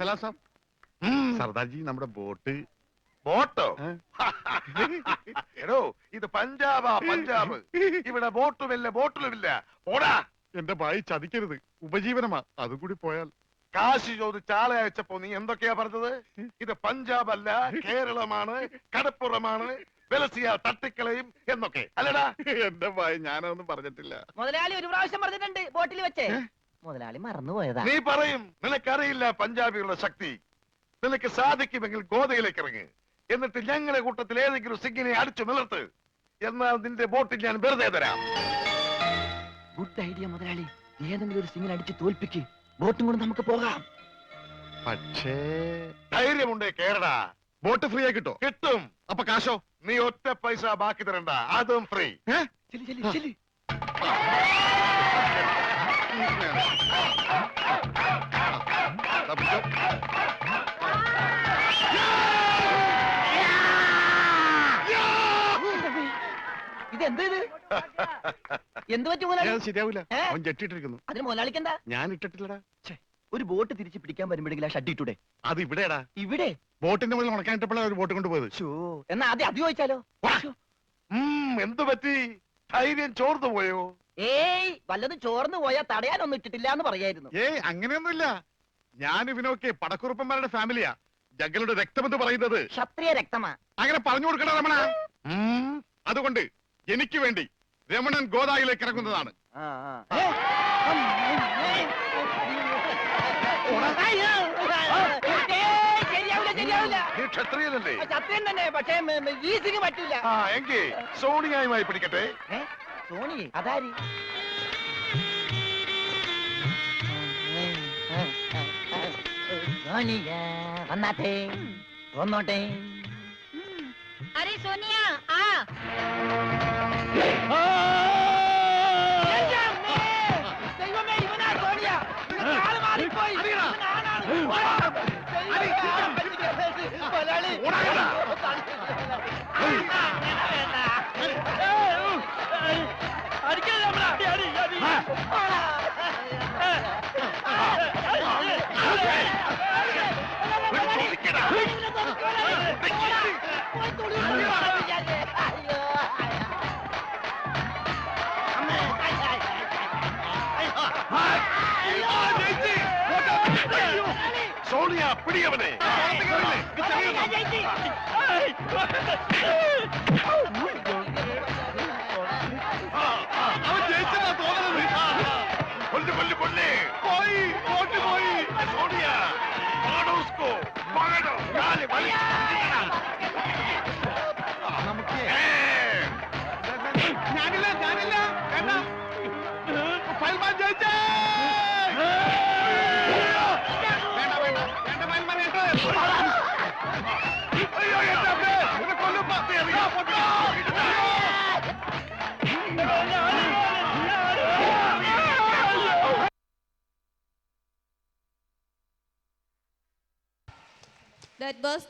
चला साहब सरदार जी നമ്മുടെ ബോട്ട് ബോട്ടോ എടോ ഇത് പഞ്ചാബാ പഞ്ചാബ് ഇവിടെ ബോട്ടുമില്ല ബോട്ടിലുമില്ല ഓടാ എന്റെ ഭായി ചതിക്കരുത് ഉപജീവനമാ അതുകൂടി പോയാൽ കാശി ചോദിച്ച് ആളെ അയച്ചപ്പോ നീ എന്തൊക്കെയാ പറഞ്ഞത് ഇത് പഞ്ചാബ് അല്ല കേരളമാണ് കടപ്പുറമാണ് വെലസിയ തട്ടിക്കളയും എന്നൊക്കെ അല്ലടാ എന്റെ ഭായി ഞാനൊന്നും പറഞ്ഞിട്ടില്ല മുതലാളി ഒരു പ്രാവശ്യം പറഞ്ഞിട്ടുണ്ട് ബോട്ടിൽ വെച്ച് മുതലാളി മറന്നുപോയതാ നീ പറയും നിനക്കറിയില്ല പഞ്ചാബികളുടെ ശക്തി നിനക്ക് സാധിക്കുമെങ്കിൽ ഗോതയിലേക്ക് ഇറങ്ങ് എന്നിട്ട് ഞങ്ങളുടെ കൂട്ടത്തിൽ ഏതെങ്കിലും സിംഗിനെ അടിച്ചു നിലർത്ത് എന്നാൽ നിന്റെ ബോട്ടിൽ ഞാൻ വെറുതെ തരാം ഗുഡ് ഐഡിയ മുതലാളി ഏതെങ്കിലും ഒരു സിംഗിനെ അടിച്ച് തോൽപ്പിക്ക് ബോട്ടും കൊണ്ട് നമുക്ക് പോകാം പക്ഷേ ധൈര്യമുണ്ടേ കേരള ബോട്ട് ഫ്രീ ആയി കിട്ടോ കിട്ടും അപ്പൊ കാശോ നീ ഒറ്റ പൈസ ബാക്കി തരണ്ട അതും ഫ്രീ ചെല്ലി ചെല്ലി ചെല്ലി ഇതെന്ത് ഇത് എന്ത് പറ്റി മുതലാളി ശരിയാവില്ല അവൻ ജെട്ടിട്ടിരിക്കുന്നു അതിന് മുതലാളിക്ക് എന്താ ഞാൻ ഇട്ടിട്ടില്ലടാ ഒരു ബോട്ട് തിരിച്ച് പിടിക്കാൻ വരുമ്പോഴെങ്കിലും ആ ഷഡ് ഇട്ടൂടെ അത് ഇവിടെടാ ഇവിടെ ബോട്ടിന്റെ മുകളിൽ ഉണക്കാനിട്ടപ്പോഴാണ് ഒരു ബോട്ട് കൊണ്ടുപോയത് എന്നാ ആദ്യം അത് ചോദിച്ചാലോ എന്തു പറ്റി ധൈര്യം ചോർന്നു പോയോ ഏയ് വല്ലതും ചോർന്നു പോയാ തടയാനൊന്നും ഇട്ടിട്ടില്ല എന്ന് പറയായിരുന്നു ഏയ് അങ്ങനെയൊന്നുമില്ല ഞാൻ ഇവനൊക്കെ പടക്കുറുപ്പന്മാരുടെ ഫാമിലിയാ ജഗലുടെ രക്തമെന്ന് പറയുന്നത് ക്ഷത്രിയ രക്തമാ അങ്ങനെ പറഞ്ഞു കൊടുക്കണ രമണ അതുകൊണ്ട് എനിക്ക് വേണ്ടി രമണൻ ഗോദായിലേക്ക് ഇറങ്ങുന്നതാണ് നീ ക്ഷത്രിയനല്ലേ സത്യം തന്നെ പക്ഷേ ഈ സിംഗ് പറ്റില്ല എങ്കിൽ സോണിയായുമായി പിടിക്കട്ടെ സോണി അതാരി സോണിയ വന്നാട്ടെ വന്നോട്ടെ अरे सोनिया आ ദൈവമേ ഇവനാ സോണിയ കാല് മാറിപ്പോയി മുതലാളി അടിക്കല്ലേ സോണിയ പിടിയവനെ കൊല്ല് കൊല്ല് കൊല്ലേ പോയി ബോട്ട് പോയി സോണിയ ഞാനില്ല ഞാനില്ല വേണ്ട ഫൈൽമാൻ ജയിച്ചേ വേണ്ട വേണ്ട വേണ്ട ഫൈൽമാൻ അയ്യോ എന്നെ കൊല്ലും that was